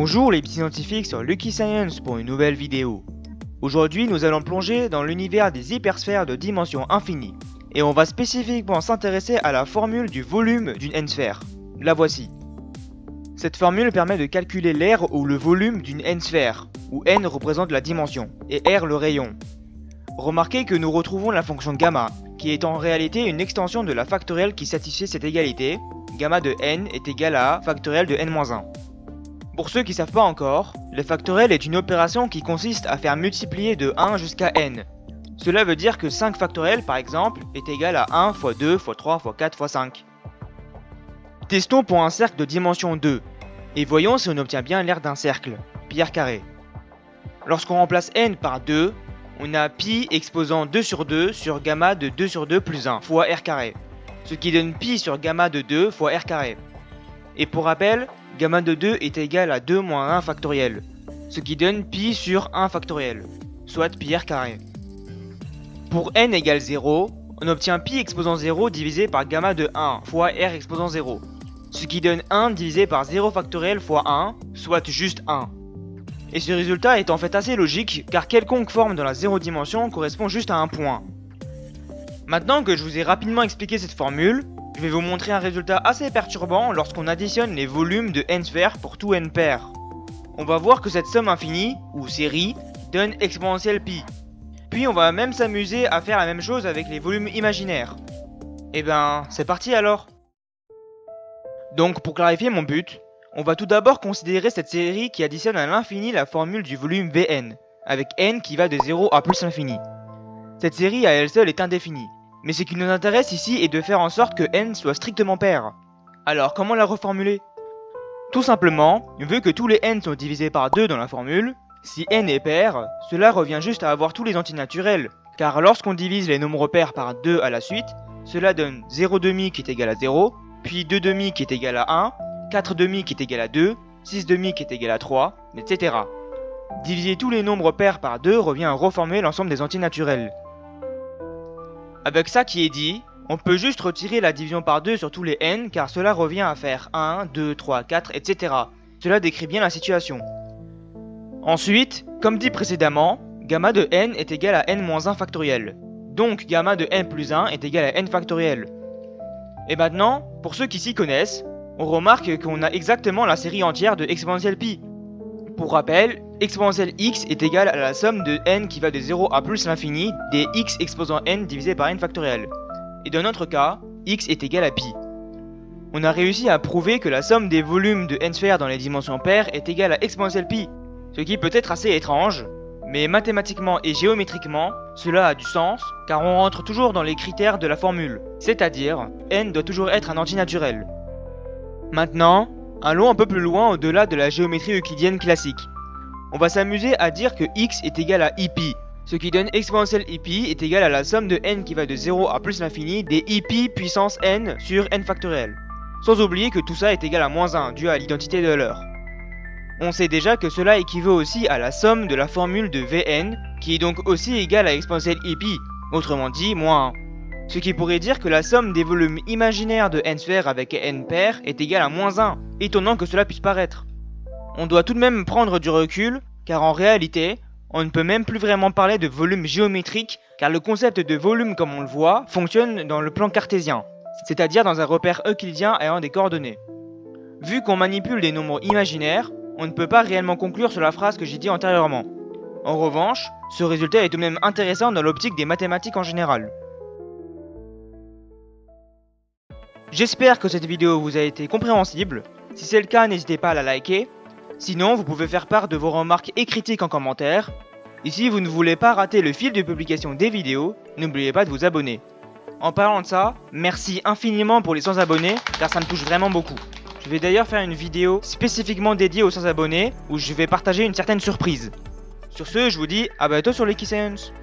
Bonjour les petits scientifiques sur Lucky Science pour une nouvelle vidéo. Aujourd'hui nous allons plonger dans l'univers des hypersphères de dimension infinie. Et on va spécifiquement s'intéresser à la formule du volume d'une n-sphère. La voici. Cette formule permet de calculer l'aire ou le volume d'une n-sphère, où n représente la dimension, et r le rayon. Remarquez que nous retrouvons la fonction gamma, qui est en réalité une extension de la factorielle qui satisfait cette égalité. Gamma de n est égal à factorielle de n-1. Pour ceux qui ne savent pas encore, le factoriel est une opération qui consiste à faire multiplier de 1 jusqu'à n. Cela veut dire que 5 factoriel par exemple est égal à 1 fois 2 fois 3 fois 4 fois 5. Testons pour un cercle de dimension 2, et voyons si on obtient bien l'aire d'un cercle, pi r carré. Lorsqu'on remplace n par 2, on a pi exposant 2 sur gamma de 2 sur 2 plus 1 fois r carré, ce qui donne pi sur gamma de 2 fois r carré. Et pour rappel, gamma de 2 est égal à 2 moins 1 factoriel, ce qui donne pi sur 1 factoriel, soit pi r carré. Pour n égale 0, on obtient pi exposant 0 divisé par gamma de 1 fois r exposant 0, ce qui donne 1 divisé par 0 factoriel fois 1, soit juste 1. Et ce résultat est en fait assez logique, car quelconque forme dans la 0 dimension correspond juste à un point. Maintenant que je vous ai rapidement expliqué cette formule, je vais vous montrer un résultat assez perturbant lorsqu'on additionne les volumes de n sphères pour tout n pair. On va voir que cette somme infinie, ou série, donne exponentielle pi. Puis on va même s'amuser à faire la même chose avec les volumes imaginaires. Et ben, c'est parti alors. Donc pour clarifier mon but, on va tout d'abord considérer cette série qui additionne à l'infini la formule du volume Vn, avec n qui va de 0 à plus l'infini. Cette série à elle seule est indéfinie, mais ce qui nous intéresse ici est de faire en sorte que n soit strictement pair. Alors comment la reformuler? Tout simplement, vu que tous les n sont divisés par 2 dans la formule, si n est pair, cela revient juste à avoir tous les antinaturels, car lorsqu'on divise les nombres pairs par 2 à la suite, cela donne 0,5 qui est égal à 0, puis 2,5 qui est égal à 1, 4,5 qui est égal à 2, 6,5 qui est égal à 3, etc. Diviser tous les nombres pairs par 2 revient à reformuler l'ensemble des antinaturels. Avec ça qui est dit, on peut juste retirer la division par 2 sur tous les n car cela revient à faire 1, 2, 3, 4, etc. Cela décrit bien la situation. Ensuite, comme dit précédemment, gamma de n est égal à n-1 factoriel. Donc gamma de n plus 1 est égal à n factoriel. Et maintenant, pour ceux qui s'y connaissent, on remarque qu'on a exactement la série entière de exponentielle pi. Pour rappel, exponentielle x est égale à la somme de n qui va de 0 à plus l'infini des x exposant n divisé par n factoriel. Et dans notre cas, x est égal à pi. On a réussi à prouver que la somme des volumes de n sphères dans les dimensions paires est égale à exponentielle pi, ce qui peut être assez étrange, mais mathématiquement et géométriquement, cela a du sens, car on rentre toujours dans les critères de la formule, c'est-à-dire n doit toujours être un antinaturel. Maintenant, allons un peu plus loin au-delà de la géométrie euclidienne classique. On va s'amuser à dire que x est égal à ipi, ce qui donne exponentielle ipi est égal à la somme de n qui va de 0 à plus l'infini des ipi puissance n sur n factoriel. Sans oublier que tout ça est égal à moins 1 dû à l'identité de l'heure. On sait déjà que cela équivaut aussi à la somme de la formule de Vn, qui est donc aussi égale à exponentielle ipi, autrement dit moins 1. Ce qui pourrait dire que la somme des volumes imaginaires de n sphères avec n paires est égale à moins 1, étonnant que cela puisse paraître. On doit tout de même prendre du recul, car en réalité, on ne peut même plus vraiment parler de volume géométrique, car le concept de volume comme on le voit, fonctionne dans le plan cartésien, c'est-à-dire dans un repère euclidien ayant des coordonnées. Vu qu'on manipule des nombres imaginaires, on ne peut pas réellement conclure sur la phrase que j'ai dit antérieurement. En revanche, ce résultat est tout de même intéressant dans l'optique des mathématiques en général. J'espère que cette vidéo vous a été compréhensible. Si c'est le cas, n'hésitez pas à la liker. Sinon, vous pouvez faire part de vos remarques et critiques en commentaire. Et si vous ne voulez pas rater le fil de publication des vidéos, n'oubliez pas de vous abonner. En parlant de ça, merci infiniment pour les 100 abonnés, car ça me touche vraiment beaucoup. Je vais d'ailleurs faire une vidéo spécifiquement dédiée aux 100 abonnés, où je vais partager une certaine surprise. Sur ce, je vous dis à bientôt sur Lucky Science.